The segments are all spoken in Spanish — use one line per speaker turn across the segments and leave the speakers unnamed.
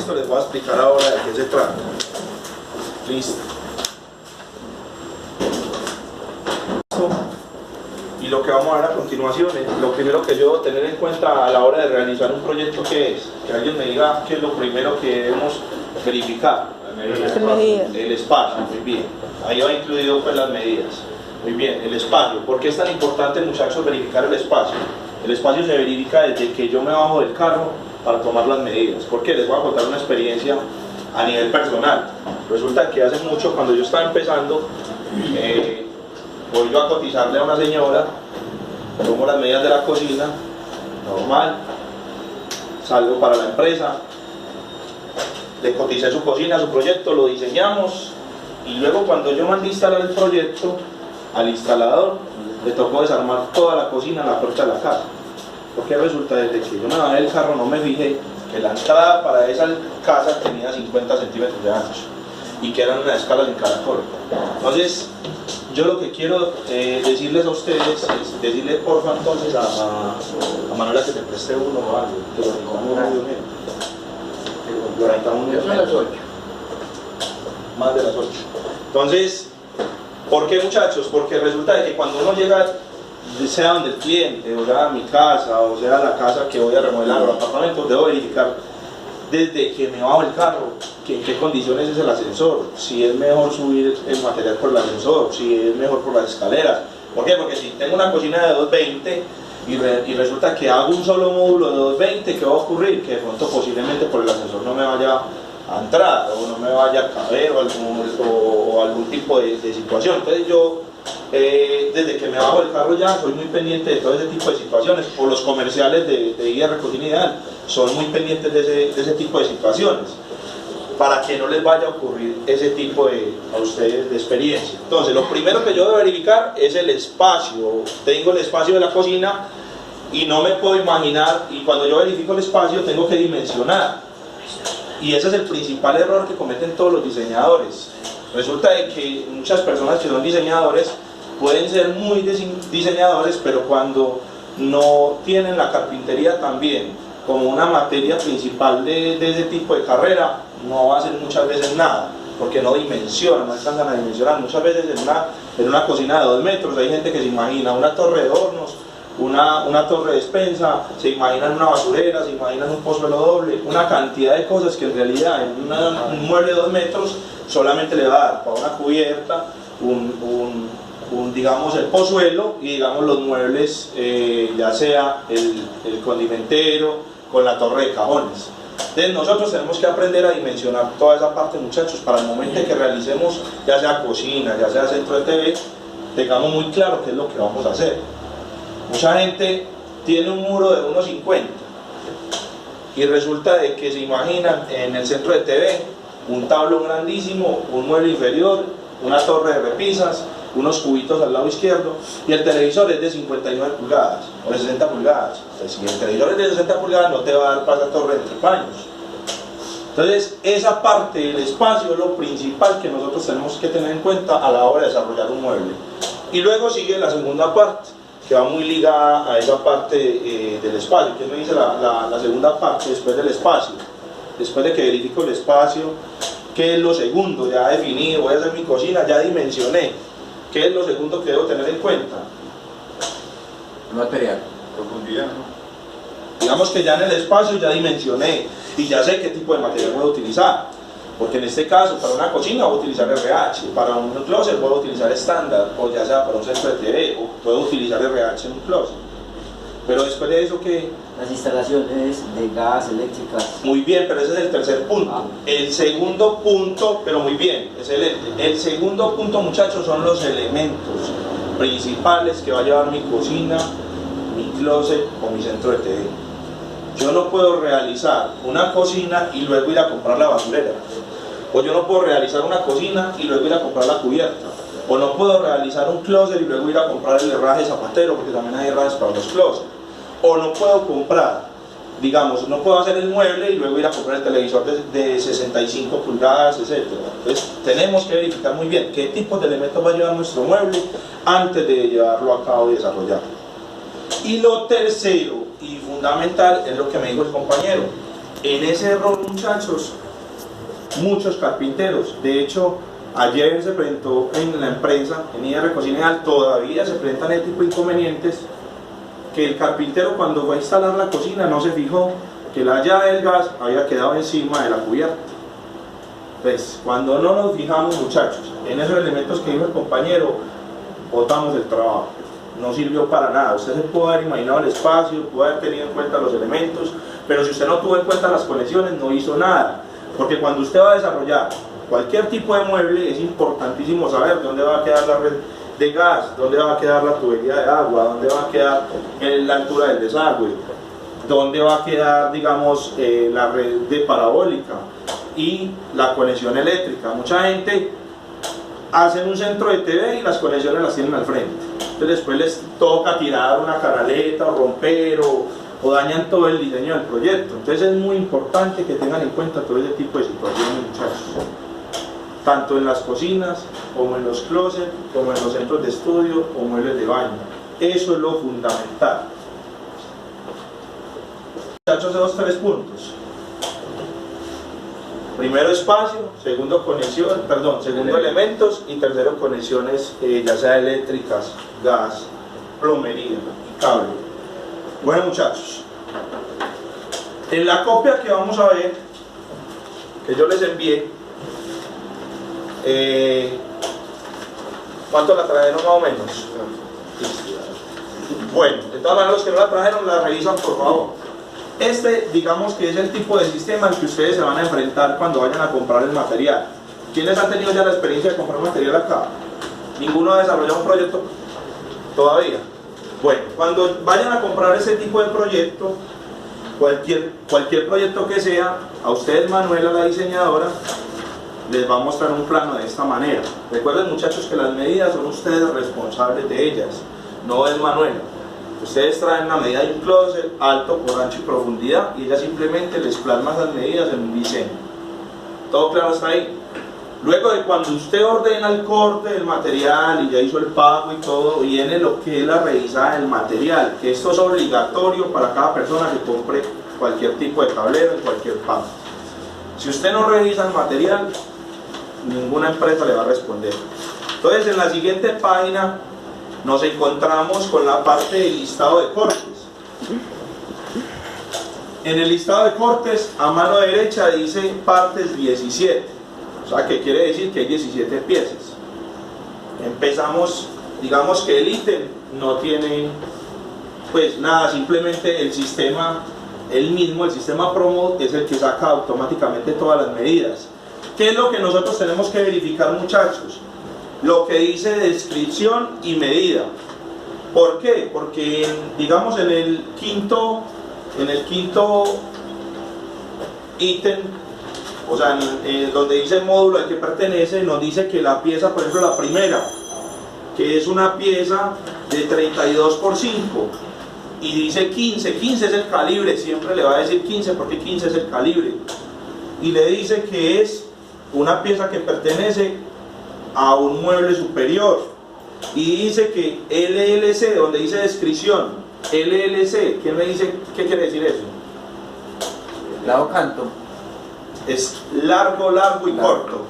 esto les voy a explicar ahora de qué se trata. Listo. Y lo que vamos a ver a continuación es lo primero que yo debo tener en cuenta a la hora de realizar un proyecto. ¿Qué es? Que alguien me diga qué es lo primero que debemos verificar. El espacio, muy bien. Ahí va incluido pues las medidas. Muy bien, el espacio. ¿Por qué es tan importante, muchachos, verificar el espacio? El espacio se verifica desde que yo me bajo del carro para tomar las medidas. ¿Por qué? Les voy a contar una experiencia a nivel personal. Resulta que hace mucho, cuando yo estaba empezando, voy yo a cotizarle a una señora, tomo las medidas de la cocina, normal, salgo para la empresa, le coticé su cocina, su proyecto, lo diseñamos, y luego cuando yo mandé a instalar el proyecto al instalador, le tocó desarmar toda la cocina en la puerta de la casa. Porque resulta, desde que yo me bajé del carro no me fijé que la entrada para esa casa tenía 50 centímetros de ancho y que eran unas escalas en caracol. Entonces, yo lo que quiero decirles a ustedes es decirle porfa entonces a Manuela que te preste uno o algo, que lo necesitamos muy bien.
Las 8.
Más de las 8. Entonces, ¿por qué, muchachos? Porque resulta de que cuando uno llega, sea donde el cliente, o sea a mi casa, o sea a la casa que voy a remodelar o el apartamento, debo verificar desde que me bajo el carro que en qué condiciones es el ascensor, si es mejor subir el material por el ascensor, si es mejor por las escaleras. ¿Por qué? Porque si tengo una cocina de 220 y resulta que hago un solo módulo de 220, ¿qué va a ocurrir? Que de pronto posiblemente por el ascensor no me vaya a entrar o no me vaya a caber o algún tipo de situación. Entonces yo desde que me bajo del carro ya soy muy pendiente de todo ese tipo de situaciones, o los comerciales de IR Cocina Ideal son muy pendientes de ese tipo de situaciones para que no les vaya a ocurrir ese tipo a ustedes de experiencia. Entonces lo primero que yo debo verificar es el espacio. Tengo el espacio de la cocina y no me puedo imaginar, y cuando yo verifico el espacio tengo que dimensionar, y ese es el principal error que cometen todos los diseñadores. Resulta de que muchas personas que son diseñadores pueden ser muy diseñadores, pero cuando no tienen la carpintería también como una materia principal de ese tipo de carrera, no hacen muchas veces nada, porque no dimensionan, no alcanzan a dimensionar. Muchas veces en una cocina de 2 metros hay gente que se imagina una torre de hornos, una torre de despensa, se imaginan una basurera, se imaginan un pozuelo doble, una cantidad de cosas que en realidad en un mueble de 2 metros solamente le va a dar para una cubierta, digamos el pozuelo y digamos los muebles, ya sea el condimentero con la torre de cajones. Entonces nosotros tenemos que aprender a dimensionar toda esa parte, muchachos, para el momento en que realicemos ya sea cocina, ya sea centro de TV, tengamos muy claro qué es lo que vamos a hacer. Mucha gente tiene un muro de 1,50 y resulta de que se imaginan en el centro de TV un tablón grandísimo, un mueble inferior, una torre de repisas, unos cubitos al lado izquierdo, y el televisor es de 59 pulgadas o de 60 pulgadas. Entonces, si el televisor es de 60 pulgadas, no te va a dar para esa torre de 3 paños. Entonces, esa parte del espacio es lo principal que nosotros tenemos que tener en cuenta a la hora de desarrollar un mueble. Y luego sigue la segunda parte, que va muy ligada a esa parte del espacio. ¿Qué me dice la segunda parte después del espacio? Después de que verifico el espacio, ¿qué es lo segundo? Ya definí, voy a hacer mi cocina, ya dimensioné. ¿Qué es lo segundo que debo tener en cuenta?
El material.
Profundidad, ¿no?
Digamos que ya en el espacio ya dimensioné y ya sé qué tipo de material voy a utilizar. Porque en este caso, para una cocina voy a utilizar RH, para un closet voy a utilizar estándar, o ya sea para un centro de TV, o puedo utilizar RH en un closet. Pero después de eso, ¿qué?
Las instalaciones de gas, eléctricas.
Muy bien, pero ese es el tercer punto. El segundo punto, pero muy bien, excelente. El segundo punto, muchachos, son los elementos principales que va a llevar mi cocina, mi closet o mi centro de TV. Yo no puedo realizar una cocina y luego ir a comprar la basurera. O yo no puedo realizar una cocina y luego ir a comprar la cubierta. O no puedo realizar un closet y luego ir a comprar el herraje zapatero, porque también hay herrajes para los closets. O no puedo comprar, digamos, no puedo hacer el mueble y luego ir a comprar el televisor de 65 pulgadas, etc. Entonces tenemos que verificar muy bien qué tipos de elementos va a llevar nuestro mueble antes de llevarlo a cabo y desarrollarlo. Y lo tercero y fundamental es lo que me dijo el compañero, En ese error, muchachos, muchos carpinteros, de hecho, ayer se presentó en la empresa, en IR Cocina, todavía se presentan este tipo de inconvenientes, que el carpintero cuando fue a instalar la cocina no se fijó que la llave del gas había quedado encima de la cubierta. Pues cuando no nos fijamos, muchachos, en esos elementos que dijo el compañero, botamos el trabajo, no sirvió para nada. Usted se puede haber imaginado el espacio, puede haber tenido en cuenta los elementos, pero si usted no tuvo en cuenta las conexiones, no hizo nada. Porque cuando usted va a desarrollar cualquier tipo de mueble, es importantísimo saber dónde va a quedar la red de gas, dónde va a quedar la tubería de agua, dónde va a quedar la altura del desagüe, dónde va a quedar, digamos, la red de parabólica y la conexión eléctrica. Mucha gente hace un centro de TV y las conexiones las tienen al frente, entonces después les toca tirar una canaleta o romper o dañan todo el diseño del proyecto. Entonces es muy importante que tengan en cuenta todo ese tipo de situaciones, muchachos, tanto en las cocinas como en los closets, como en los centros de estudio o muebles de baño. Eso es lo fundamental, muchachos. Esos 3 puntos: primero espacio, segundo conexión, segundo elementos, y tercero conexiones, ya sea eléctricas, gas, plomería y cable. Bueno, muchachos, en la copia que vamos a ver, que yo les envié, ¿cuánto la trajeron más o menos? Bueno, de todas maneras, los que no la trajeron la revisan, por favor. Digamos que es el tipo de sistema al que ustedes se van a enfrentar cuando vayan a comprar el material. ¿Quiénes han tenido ya la experiencia de comprar material acá? ¿Ninguno ha desarrollado un proyecto todavía? Bueno, cuando vayan a comprar ese tipo de proyecto, cualquier proyecto que sea, a ustedes, Manuela, la diseñadora, les va a mostrar un plano de esta manera. Recuerden, muchachos, que las medidas son ustedes responsables de ellas, no es Manuela. Ustedes traen una medida de un closet, alto, por ancho y profundidad, y ella simplemente les plasma esas medidas en un diseño. ¿Todo claro hasta ahí? Luego de cuando usted ordena el corte del material y ya hizo el pago y todo, viene lo que es la revisada del material, que esto es obligatorio para cada persona que compre cualquier tipo de tablero en cualquier parte. Si usted no revisa el material, ninguna empresa le va a responder. Entonces, en la siguiente página nos encontramos con la parte del listado de cortes. En el listado de cortes, a mano derecha dice partes 17. O sea, que quiere decir que hay 17 piezas. Empezamos, digamos que el ítem no tiene pues nada, simplemente el sistema, el sistema Promo es el que saca automáticamente todas las medidas. ¿Qué es lo que nosotros tenemos que verificar, muchachos? Lo que dice descripción y medida. ¿Por qué? Porque digamos en el quinto ítem, o sea, donde dice el módulo al que pertenece, nos dice que la pieza, por ejemplo la primera, que es una pieza de 32 por 5 y dice 15 es el calibre, siempre le va a decir 15 porque 15 es el calibre, y le dice que es una pieza que pertenece a un mueble superior, y dice que LLC, donde dice descripción, LLC, ¿quién me dice qué quiere decir eso?
Lado canto.
Es largo y corto.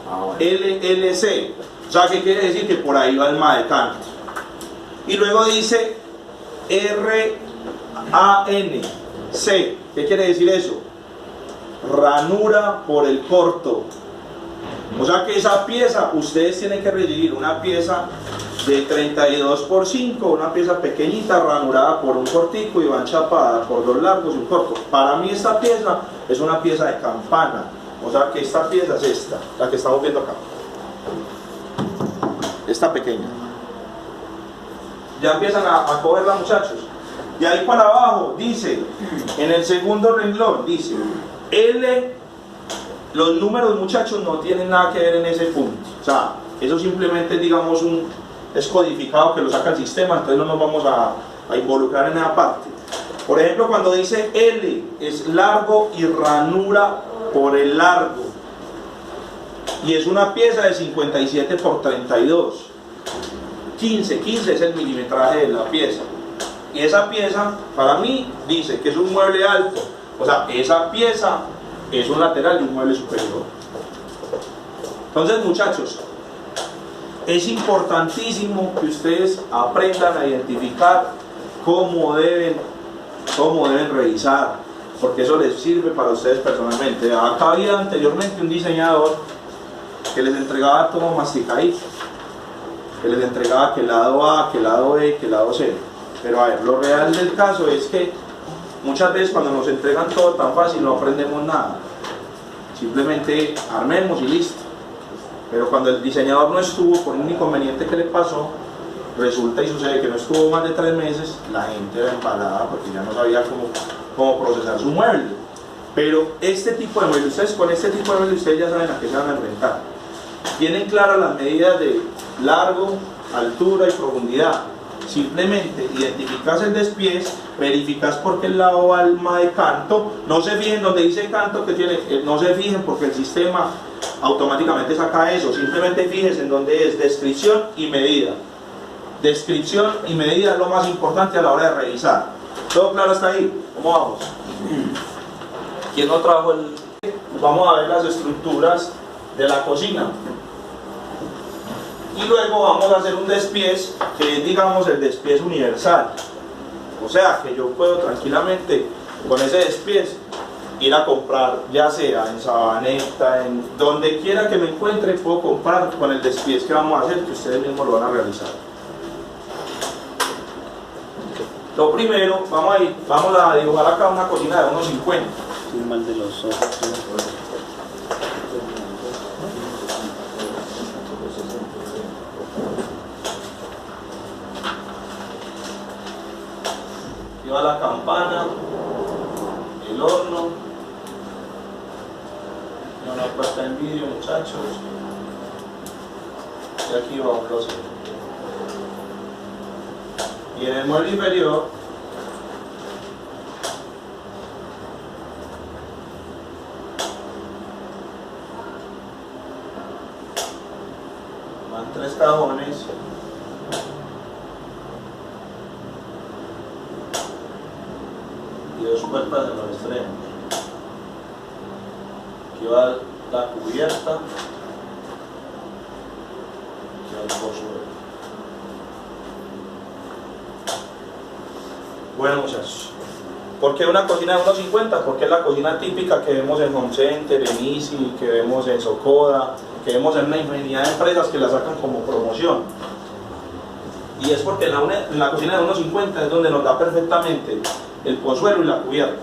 Bueno.
LLC, o sea, ¿qué quiere decir? Que por ahí va el ma de canto. Y luego dice RANC, ¿qué quiere decir eso? Ranura por el corto. O sea que esa pieza, ustedes tienen que recibir una pieza de 32 por 5, una pieza pequeñita, ranurada por un cortico y van chapada por 2 largos y un corto. Para mí esta pieza es una pieza de campana, o sea que esta pieza es esta, la que estamos viendo acá. Esta pequeña. Ya empiezan a cogerla, muchachos. Y ahí para abajo dice, en el segundo renglón, dice los números, muchachos, no tienen nada que ver en ese punto. O sea, eso simplemente, digamos, es codificado que lo saca el sistema, entonces no nos vamos a involucrar en esa parte. Por ejemplo, cuando dice L, es largo y ranura por el largo. Y es una pieza de 57 por 32. 15 es el milimetraje de la pieza. Y esa pieza, para mí, dice que es un mueble alto. O sea, esa pieza es un lateral y un mueble superior. Entonces, muchachos, es importantísimo que ustedes aprendan a identificar cómo deben revisar, porque eso les sirve para ustedes personalmente. Acá había anteriormente un diseñador que les entregaba todo masticadito, que les entregaba que el lado A, que el lado B, que el lado C. Pero a ver, lo real del caso es que muchas veces cuando nos entregan todo tan fácil no aprendemos nada. Simplemente armemos y listo. Pero cuando el diseñador no estuvo por un inconveniente que le pasó, resulta y sucede que no estuvo más de 3 meses, la gente era embalada porque ya no sabía cómo procesar su mueble. Pero este tipo de mueble, ustedes con este tipo de mueble ustedes ya saben a qué se van a enfrentar. Tienen claras las medidas de largo, altura y profundidad. Simplemente identificas el despiez, verificas por qué lado va el ma de canto, no se fijen donde dice canto que tiene, no se fijen porque el sistema automáticamente saca eso, simplemente fíjense en donde es descripción y medida. Descripción y medida es lo más importante a la hora de revisar. ¿Todo claro hasta ahí? ¿Cómo vamos? ¿Quién no trajo el...? Vamos a ver las estructuras de la cocina. Y luego vamos a hacer un despiez, que es, digamos, el despiez universal. O sea, que yo puedo tranquilamente, con ese despiez, ir a comprar, ya sea en Sabaneta, en donde quiera que me encuentre, puedo comprar con el despiez que vamos a hacer, que ustedes mismos lo van a realizar. Lo primero, vamos a dibujar acá una cocina de 1.50.
Sí, mal de los ojos.
Aquí va la campana, el horno, y una puerta en vidrio, muchachos, y aquí va un closet. Y en el mueble inferior van 3 cajones y 2 puertas en los extremos. Aquí va la cubierta, aquí va el pozuelo. Bueno, muchachos, ¿por qué una cocina de 1.50? Porque es la cocina típica que vemos en Home Center, en Easy, que vemos en Socoda, que vemos en una infinidad de empresas que la sacan como promoción. Y es porque en la cocina de 1.50 es donde nos da perfectamente el pozuelo y la cubierta.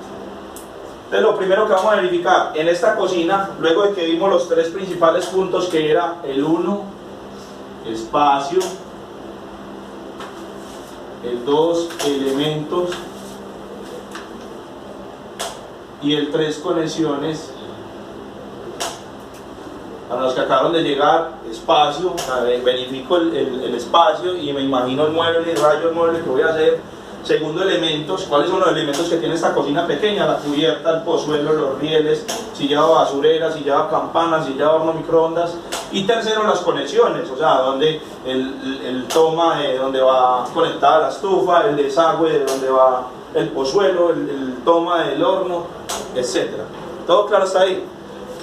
Entonces, lo primero que vamos a verificar en esta cocina, luego de que vimos los 3 principales puntos, que era el 1, espacio, el 2, elementos, y el 3, conexiones. Para los que acabaron de llegar, espacio, verifico el espacio y me imagino el mueble, rayo el mueble que voy a hacer. Segundo, elementos. ¿Cuáles son los elementos que tiene esta cocina pequeña? La cubierta, el pozuelo, los rieles, si lleva basurera, si lleva campana, si lleva horno microondas. Y tercero, las conexiones, o sea, donde el toma de donde va conectada la estufa, el desagüe de donde va el pozuelo, el toma del horno, etc. ¿Todo claro hasta ahí?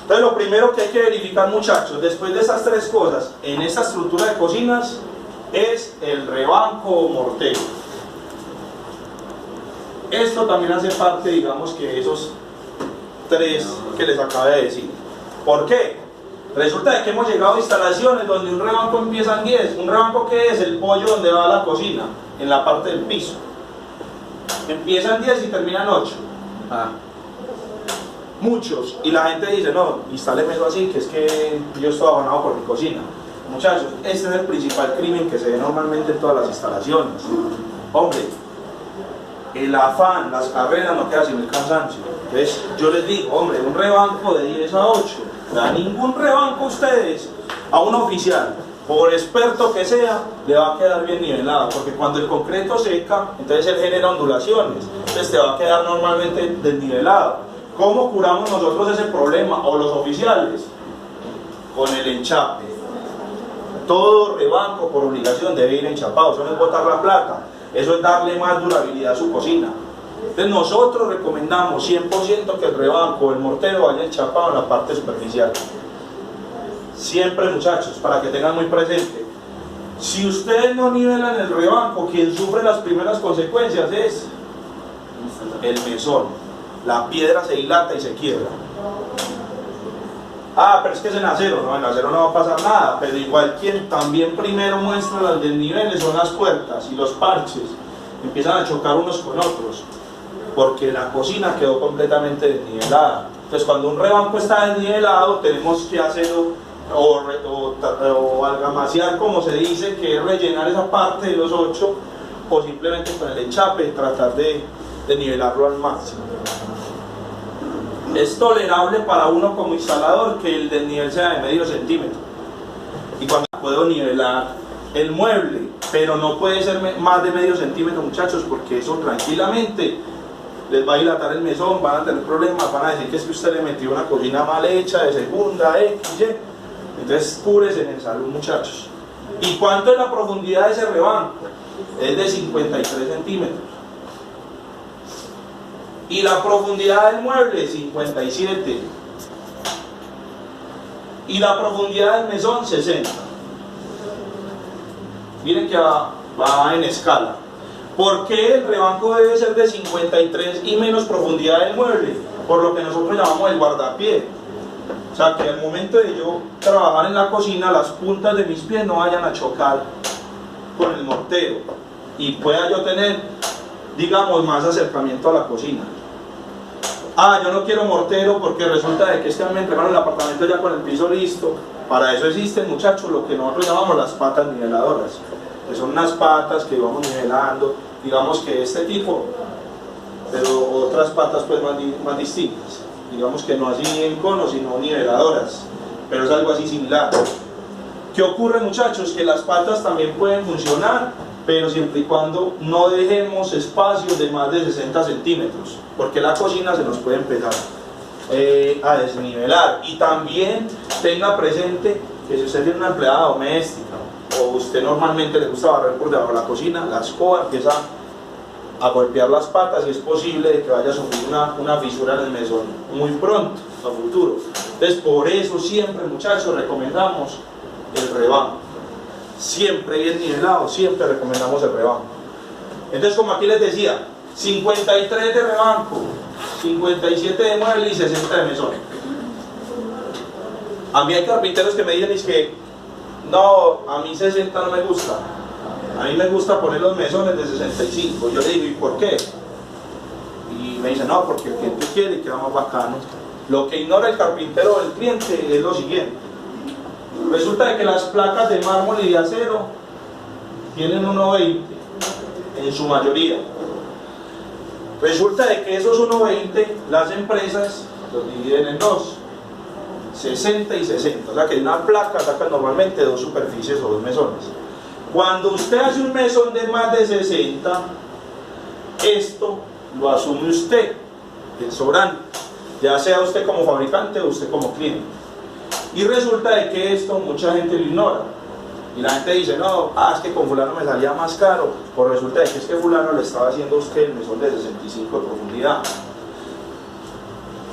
Entonces, lo primero que hay que verificar, muchachos, después de esas 3 cosas, en esta estructura de cocinas, es el rebanco o mortero. Esto también hace parte, digamos, que de esos 3 que les acabé de decir. ¿Por qué? Resulta de que hemos llegado a instalaciones donde un rebanco empieza en 10. ¿Un rebanco qué es? El pollo donde va la cocina, en la parte del piso. Empieza en 10 y termina en 8. Muchos. Y la gente dice, no, instáleme eso así, que es que yo estoy abonado por mi cocina. Muchachos, este es el principal crimen que se ve normalmente en todas las instalaciones. Hombre, el afán, las carreras no quedan sin el cansancio. Entonces yo les digo, hombre, un rebanco de 10 a 8, a ningún rebanco ustedes, a un oficial, por experto que sea, le va a quedar bien nivelado, porque cuando el concreto seca, entonces él genera ondulaciones, entonces te va a quedar normalmente desnivelado. ¿Cómo curamos nosotros ese problema, o los oficiales? Con el enchape. Todo rebanco por obligación debe ir enchapado, eso no es botar la plata. Eso es darle más durabilidad a su cocina. Entonces nosotros recomendamos 100% que el rebanco, el mortero vaya enchapado en la parte superficial. Siempre, muchachos, para que tengan muy presente, si ustedes no nivelan el rebanco, quien sufre las primeras consecuencias es el mesón. La piedra se dilata y se quiebra. Ah, pero es que es en acero. No, en acero no va a pasar nada, pero igual quien también primero muestra los desniveles son las puertas y los parches. Empiezan a chocar unos con otros, porque la cocina quedó completamente desnivelada. Entonces cuando un rebanco está desnivelado, tenemos que hacerlo o algamasear, como se dice, que es rellenar esa parte de los 8, o simplemente con el enchape tratar de nivelarlo al máximo. Es tolerable para uno como instalador que el desnivel sea de medio centímetro, y cuando puedo nivelar el mueble, pero no puede ser más de medio centímetro, muchachos, porque eso tranquilamente les va a dilatar el mesón, van a tener problemas, van a decir que es que usted le metió una cocina mal hecha, de segunda, X, Y. Entonces cúrese en salud, muchachos. ¿Y cuánto es la profundidad de ese rebanco? Es de 53 centímetros. Y la profundidad del mueble, 57. Y la profundidad del mesón, 60. Miren que va en escala. ¿Por qué el rebanco debe ser de 53 y menos profundidad del mueble? Por lo que nosotros llamamos el guardapié. O sea, que al momento de yo trabajar en la cocina, las puntas de mis pies no vayan a chocar con el mortero y pueda yo tener, digamos, más acercamiento a la cocina. Ah, yo no quiero mortero porque resulta de que es que me entregaron el apartamento ya con el piso listo. Para eso existen, muchachos, lo que nosotros llamamos las patas niveladoras, que son unas patas que vamos nivelando, digamos que este tipo, pero otras patas pues más distintas. Digamos que no así en cono, sino niveladoras, pero es algo así similar. ¿Qué ocurre, muchachos? Que las patas también pueden funcionar, pero siempre y cuando no dejemos espacios de más de 60 centímetros, porque la cocina se nos puede empezar a desnivelar. Y también tenga presente que si usted tiene una empleada doméstica o usted normalmente le gusta barrer por debajo de la cocina, la escoba empieza a golpear las patas y es posible de que vaya a sufrir una fisura en el mesón muy pronto, a futuro. Entonces, por eso siempre, muchachos, recomendamos el rebanco. Siempre bien nivelado, siempre recomendamos el rebanco. Entonces, como aquí les decía, 53 de rebanco, 57 de mueble y 60 de mesón. A mí hay carpinteros que me dicen es que no, a mí 60 no me gusta. A mí me gusta poner los mesones de 65. Yo le digo, ¿y por qué? Y me dicen, no, porque el cliente quiere y queda más bacano. Lo que ignora el carpintero del cliente es lo siguiente. Resulta de que las placas de mármol y de acero tienen 1,20 en su mayoría. Resulta de que esos 1,20 las empresas los dividen en dos, 60 y 60. O sea que de una placa sacan normalmente dos superficies o dos mesones. Cuando usted hace un mesón de más de 60, esto lo asume usted, el sobrante, ya sea usted como fabricante o usted como cliente. Y resulta de que esto mucha gente lo ignora. Y la gente dice, no, es que con fulano me salía más caro. Pues resulta de que es que fulano le estaba haciendo a usted el mesón de 65 de profundidad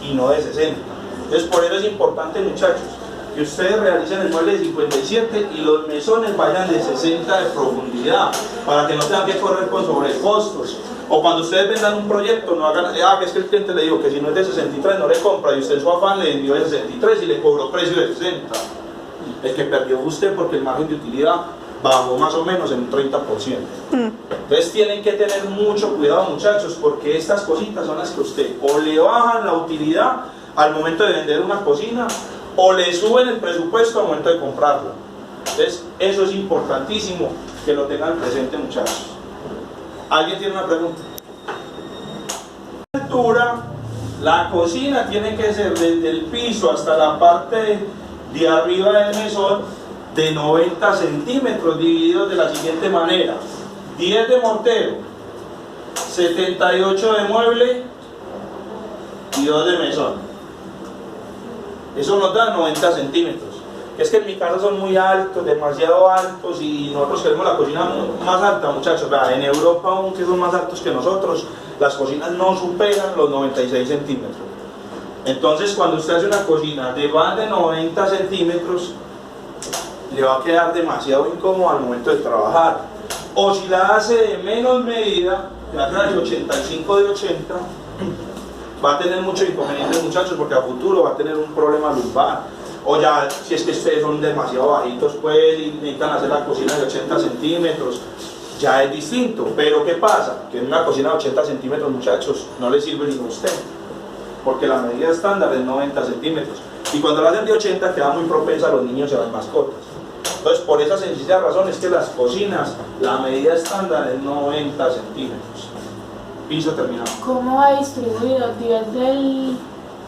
y no de 60. Entonces por eso es importante, muchachos, que ustedes realicen el mueble de 57 y los mesones vayan de 60 de profundidad, para que no tengan que correr con sobrecostos. O cuando ustedes vendan un proyecto, no hagan, que es que el cliente le dijo que si no es de 63 no le compra, y usted en su afán le vendió de 63 y le cobró precio de 60. El que perdió fue usted, porque el margen de utilidad bajó más o menos en un 30%. Entonces tienen que tener mucho cuidado, muchachos, porque estas cositas son las que usted o le bajan la utilidad al momento de vender una cocina, o le suben el presupuesto al momento de comprarla. Entonces eso es importantísimo que lo tengan presente, muchachos. ¿Alguien tiene una pregunta? La altura, la cocina tiene que ser desde el piso hasta la parte de arriba del mesón de 90 centímetros, divididos de la siguiente manera: 10 de mortero, 78 de mueble y 2 de mesón. Eso nos da 90 centímetros. Es que en mi casa son muy altos, demasiado altos, y nosotros queremos la cocina más alta, muchachos. En Europa, aunque son más altos que nosotros, las cocinas no superan los 96 centímetros. Entonces, cuando usted hace una cocina de más de 90 centímetros, le va a quedar demasiado incómodo al momento de trabajar. O si la hace de menos medida, la hace de 85 de 80, va a tener muchos inconvenientes, muchachos, porque a futuro va a tener un problema lumbar. O ya, si es que ustedes son demasiado bajitos, pues, y necesitan hacer la cocina de 80 centímetros, ya es distinto. Pero ¿qué pasa? Que en una cocina de 80 centímetros, muchachos, no le sirve ni a usted, porque la medida estándar es 90 centímetros. Y cuando la hacen de 80, queda muy propensa a los niños y a las mascotas. Entonces, por esa sencilla razón es que las cocinas, la medida estándar es 90 centímetros. Piso terminado.
¿Cómo va distribuido? 10 del...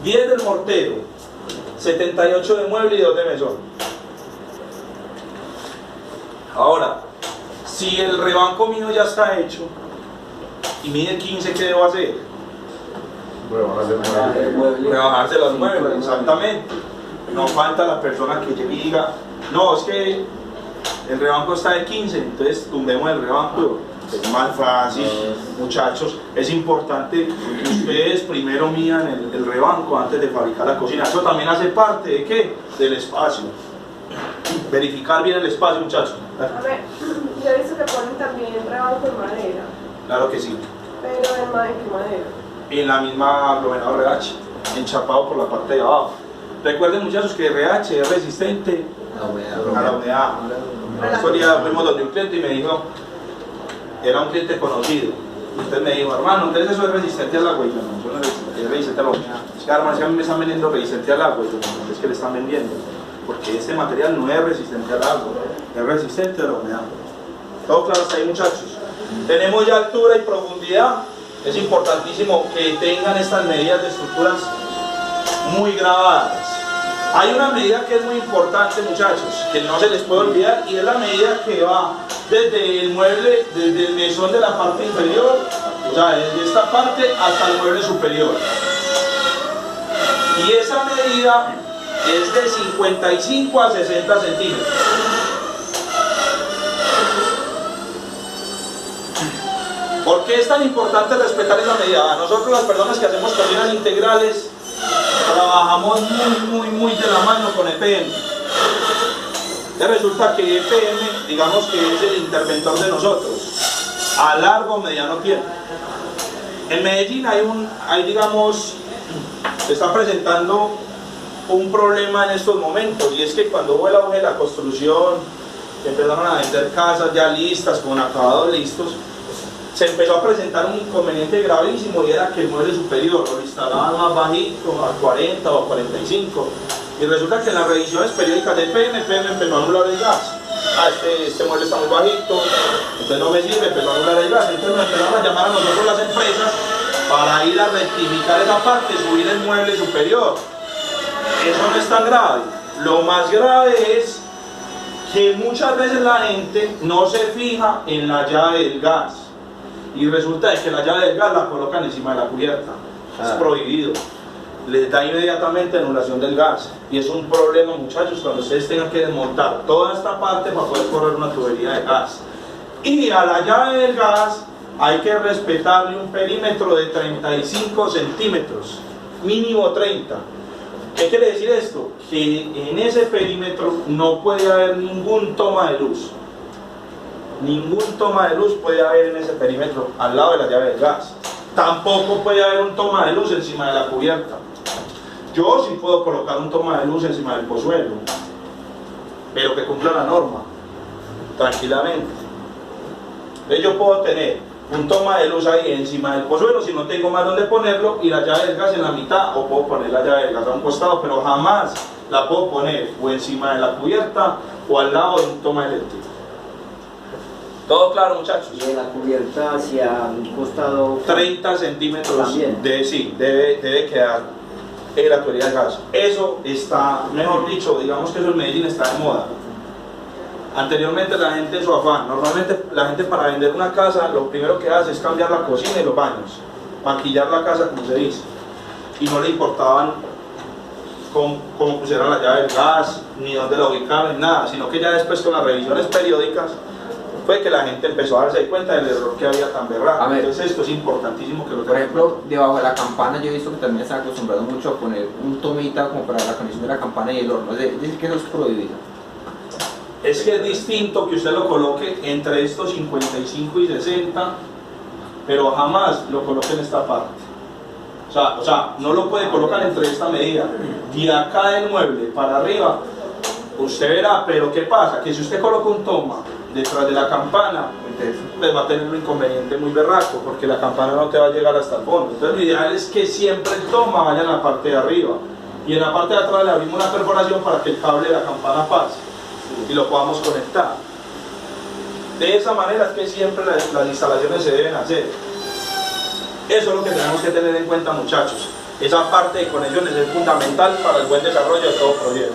10 del mortero, 78 de mueble y 2 de mesón. Ahora, si el rebanco mío ya está hecho y mide 15, ¿qué debo hacer? Rebajarse los muebles, exactamente. No falta la persona que llegue y diga, no, es que el rebanco está de 15, entonces tumbemos el rebanco. Es más fácil, muchachos. Es importante que ustedes primero midan el rebanco antes de fabricar la cocina. Eso también hace parte de ¿qué? Del espacio. Verificar bien el espacio, muchachos.
A ver, yo he visto que ponen también rebanco de madera.
Claro que sí.
Pero ¿en qué madera?
En la misma aglomerado RH, enchapado por la parte de abajo. Recuerden, muchachos, que RH es resistente a la humedad. Estos días fuimos donde un cliente y me dijo, era un cliente conocido, entonces me dijo, hermano, entonces eso es resistente al agua. Y yo no, eso no es resistente a la humedad. Es que hermano, es que a mí me están vendiendo resistente al agua. Y yo no, es que le están vendiendo, porque este material no es resistente al agua, es resistente a la humedad. ¿Todo claro hasta ahí, muchachos? Tenemos ya altura y profundidad. Es importantísimo que tengan estas medidas de estructuras muy grabadas. Hay una medida que es muy importante, muchachos, que no se les puede olvidar, y es la medida que va desde el mueble, desde el mesón de la parte inferior, o sea, desde esta parte hasta el mueble superior. Y esa medida es de 55 a 60 centímetros. ¿Por qué es tan importante respetar esa medida? Nosotros, las personas que hacemos cocinas integrales, trabajamos muy de la mano con EPM. Ya resulta que EPM, digamos que es el interventor de nosotros a largo o mediano tiempo. En Medellín digamos, se está presentando un problema en estos momentos, y es que cuando hubo el auge de la construcción, empezaron a vender casas ya listas, con acabados listos, se empezó a presentar un inconveniente gravísimo, y era que el mueble superior lo instalaban más bajito, a 40 o a 45, y resulta que en las revisiones periódicas de EPM empezó a anular el gas. Este mueble está muy bajito, entonces no me sirve, empezó a anular el gas. Entonces nos empezaron a llamar a nosotros las empresas para ir a rectificar esa parte, subir el mueble superior. Eso no es tan grave. Lo más grave es que muchas veces la gente no se fija en la llave del gas, y resulta que la llave del gas la colocan encima de la cubierta. Es prohibido, les da inmediatamente anulación del gas, y es un problema, muchachos, cuando ustedes tengan que desmontar toda esta parte para poder correr una tubería de gas. Y a la llave del gas hay que respetarle un perímetro de 35 centímetros, mínimo 30. ¿Qué quiere decir esto? Que en ese perímetro no puede haber ningún toma de luz. Ningún toma de luz puede haber en ese perímetro al lado de la llave del gas. Tampoco puede haber un toma de luz encima de la cubierta. Yo sí puedo colocar un toma de luz encima del pozuelo, pero que cumpla la norma, tranquilamente. Entonces yo puedo tener un toma de luz ahí encima del pozuelo si no tengo más donde ponerlo, y la llave del gas en la mitad, o puedo poner la llave del gas a un costado, pero jamás la puedo poner o encima de la cubierta o al lado de un toma eléctrico. ¿Todo claro, muchachos?
Y en la cubierta hacia un costado
30 centímetros
también.
Debe quedar la tubería de gas. Eso está, mejor dicho, digamos que eso en Medellín está de moda. Anteriormente la gente en su afán, normalmente la gente para vender una casa lo primero que hace es cambiar la cocina y los baños, maquillar la casa, como se dice, y no le importaban cómo pusieran la llave del gas, ni dónde la ubicaban, ni nada, sino que ya después con las revisiones periódicas fue que la gente empezó a darse cuenta del error que había tan berraco.
A ver.
Entonces esto es importantísimo que lo
Por
tengan.
ejemplo, debajo de la campana yo he visto que también están acostumbrados mucho a poner un tomita como para la conexión de la campana y el horno. Es decir, que eso es prohibido.
Es que es distinto que usted lo coloque entre estos 55 y 60, pero jamás lo coloque en esta parte. O sea, no lo puede colocar entre esta medida. De acá del mueble para arriba, usted verá, pero ¿qué pasa? Que si usted coloca un toma detrás de la campana, pues va a tener un inconveniente muy berraco, porque la campana no te va a llegar hasta el fondo. Entonces lo ideal es que siempre el toma vaya en la parte de arriba, y en la parte de atrás le abrimos una perforación para que el cable de la campana pase y lo podamos conectar. De esa manera es que siempre las instalaciones se deben hacer. Eso es lo que tenemos que tener en cuenta, muchachos. Esa parte de conexiones es fundamental para el buen desarrollo de todo proyecto.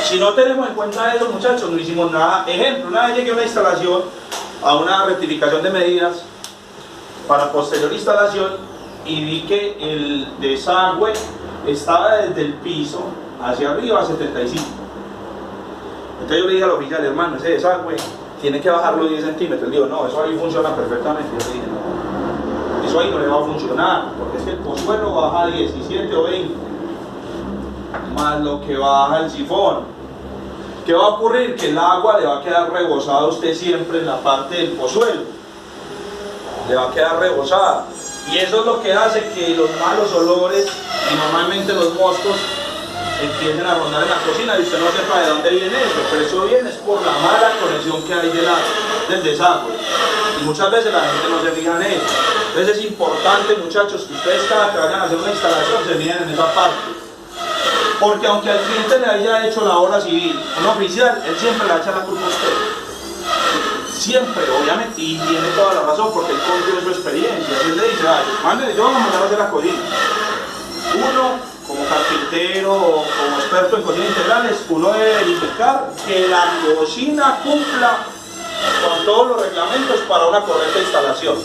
Si no tenemos en cuenta eso, muchachos, no hicimos nada. Ejemplo, una vez llegué a una instalación, a una rectificación de medidas para posterior instalación, y vi que el desagüe estaba desde el piso hacia arriba a 75. Entonces yo le dije al oficial, hermano, ese desagüe tiene que bajarlo 10 centímetros. Él dijo, no, eso ahí funciona perfectamente. Yo le dije, no, eso ahí no le va a funcionar, porque es que el pozuelo baja 17 o 20, más lo que baja el sifón. ¿Qué va a ocurrir? Que el agua le va a quedar rebosada a usted siempre en la parte del pozuelo. Le va a quedar rebosada. Y eso es lo que hace que los malos olores y normalmente los moscos empiecen a rondar en la cocina y usted no sepa de dónde viene eso, pero eso viene es por la mala conexión que hay del desagüe. Y muchas veces la gente no se fija en eso. Entonces es importante, muchachos, que ustedes cada que vayan a hacer una instalación se miren en esa parte. Porque aunque al cliente le haya hecho la obra civil, un oficial, él siempre le echa la culpa a usted. Siempre, obviamente, y tiene toda la razón, porque él confía en su experiencia. Él le dice, ay, mándale, yo voy a mandar a hacer la cocina. Uno, como carpintero o como experto en cocinas integrales, uno debe verificar que la cocina cumpla con todos los reglamentos para una correcta instalación.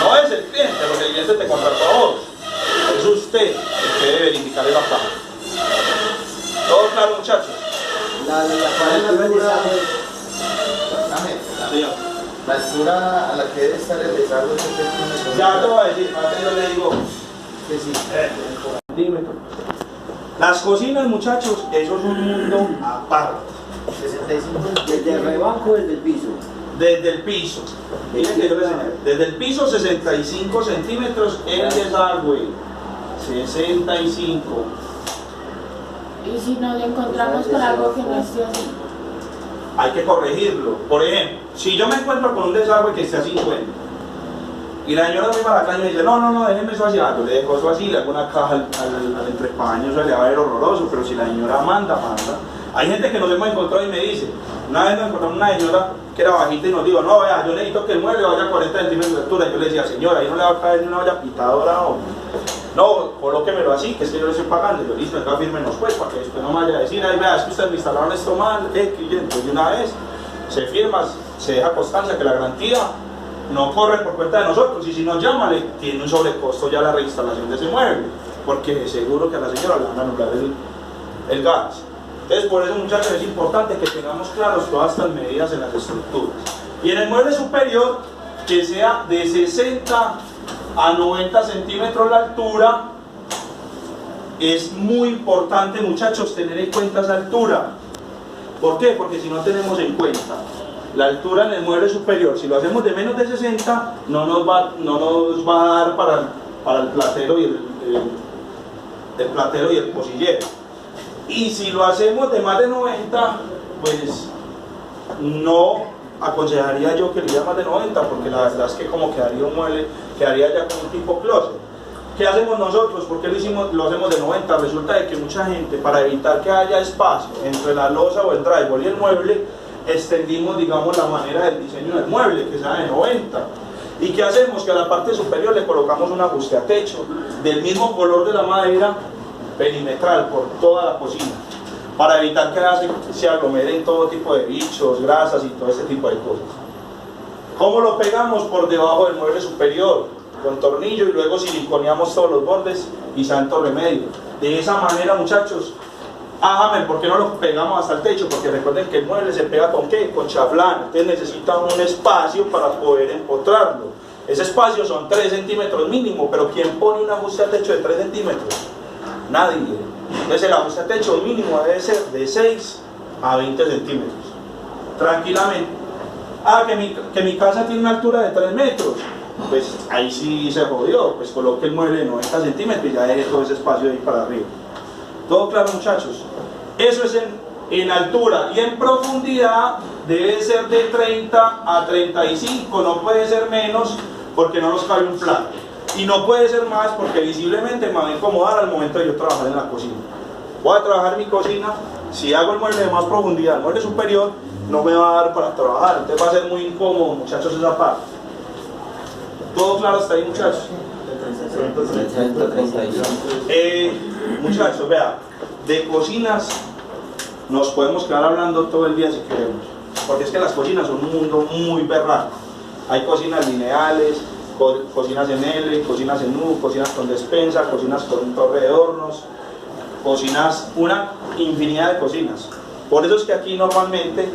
No es el cliente, porque el cliente te contrató a vos. Es usted el que debe verificar esa parte. ¿Todo claro, muchachos?
La altura,
Señor.
La altura a la que debe estar el desagüe es 70 metros.
Ya te voy a decir, más yo le digo.
Que sí.
Centímetros. Las cocinas, muchachos, eso es un mundo aparte.
65
desde el rebajo, desde el piso.
Desde el piso. Miren que yo les señalo. Desde el piso 65 centímetros el desagüe. 65.
Y si nos encontramos con algo que no esté así.
Hay que corregirlo. Por ejemplo, si yo me encuentro con un desagüe que esté a 50 y la señora muy mala caña me dice, no, déjeme eso así, yo le dejo eso así, le hago una caja al entrepaño, eso le va a ver horroroso, pero si la señora manda. Hay gente que nos hemos encontrado y me dice, una vez nos encontramos una señora que era bajita y nos dijo, no, vea, yo necesito que el mueble vaya a 40 centímetros de altura. Yo le decía, señora, ahí no le va a caer ni una olla pitadora, no, colóquemelo así, que es que yo le estoy pagando. Yo, listo, venga, fírmenos pues, para que después no me vaya a decir, ay, vea, es que ustedes me instalaron esto mal, entonces de una vez se firma, se deja constancia que la garantía no corre por cuenta de nosotros, y si nos llama le tiene un sobrecosto ya la reinstalación de ese mueble, porque seguro que a la señora le van a anular el gas. Entonces por eso, muchachos, es importante que tengamos claros todas estas medidas en las estructuras. Y en el mueble superior, que sea de 60 a 90 centímetros la altura. Es muy importante, muchachos, tener en cuenta esa altura. ¿Por qué? Porque si no tenemos en cuenta la altura en el mueble superior, si lo hacemos de menos de 60, no nos va a dar para el platero y el platero y el pocillero. Y si lo hacemos de más de 90, pues no aconsejaría yo que lo hiciera más de 90, porque la verdad es que como quedaría un mueble, quedaría ya como un tipo closet. ¿Qué hacemos nosotros? ¿Por qué lo hacemos de 90? Resulta de que mucha gente, para evitar que haya espacio entre la losa o el drywall y el mueble, extendimos, digamos, la manera del diseño del mueble, que sea de 90. ¿Y qué hacemos? Que a la parte superior le colocamos un ajuste a techo del mismo color de la madera, perimetral por toda la cocina, para evitar que se aglomeren todo tipo de bichos, grasas y todo ese tipo de cosas. ¿Cómo lo pegamos? Por debajo del mueble superior, con tornillo, y luego siliconeamos todos los bordes y santo remedio. De esa manera, muchachos, James, ¿por qué no lo pegamos hasta el techo? Porque recuerden que el mueble se pega ¿con qué? Con chaflán. Entonces necesitan un espacio para poder empotrarlo. Ese espacio son 3 centímetros mínimo, pero ¿quién pone un ajuste al techo de 3 centímetros? Nadie. Entonces el ajuste al techo mínimo debe ser de 6 a 20 centímetros. Tranquilamente. Que mi casa tiene una altura de 3 metros. Pues ahí sí se jodió. Pues coloque el mueble de 90 centímetros y ya deje todo ese espacio de ahí para arriba. ¿Todo claro, muchachos? Eso es en altura, y en profundidad debe ser de 30 a 35, no puede ser menos porque no nos cabe un plato, y no puede ser más porque visiblemente me va a incomodar al momento de yo trabajar en la cocina. Voy a trabajar en mi cocina, si hago el mueble de más profundidad, el mueble superior, no me va a dar para trabajar, entonces va a ser muy incómodo, muchachos, esa parte. ¿Todo claro hasta ahí, muchachos?
135.
Muchachos, vea, de cocinas nos podemos quedar hablando todo el día si queremos, porque es que las cocinas son un mundo muy berraco. Hay cocinas lineales, cocinas en L, cocinas en U, cocinas con despensa, cocinas con torre de hornos, cocinas, una infinidad de cocinas. Por eso es que aquí normalmente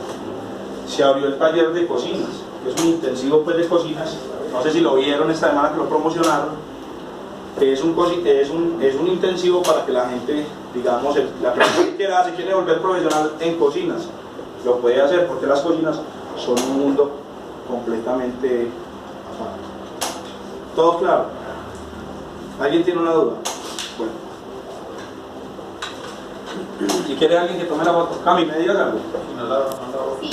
se abrió el taller de cocinas, que es un intensivo pues de cocinas. No sé si lo vieron esta semana que lo promocionaron. Es un intensivo para que la gente, digamos, la persona que se quiere volver profesional en cocinas, lo puede hacer, porque las cocinas son un mundo completamente aparte. ¿Todo claro? ¿Alguien tiene una duda? Bueno. Si quiere alguien que tome la foto, Cami, ¿me digas algo?
Sí.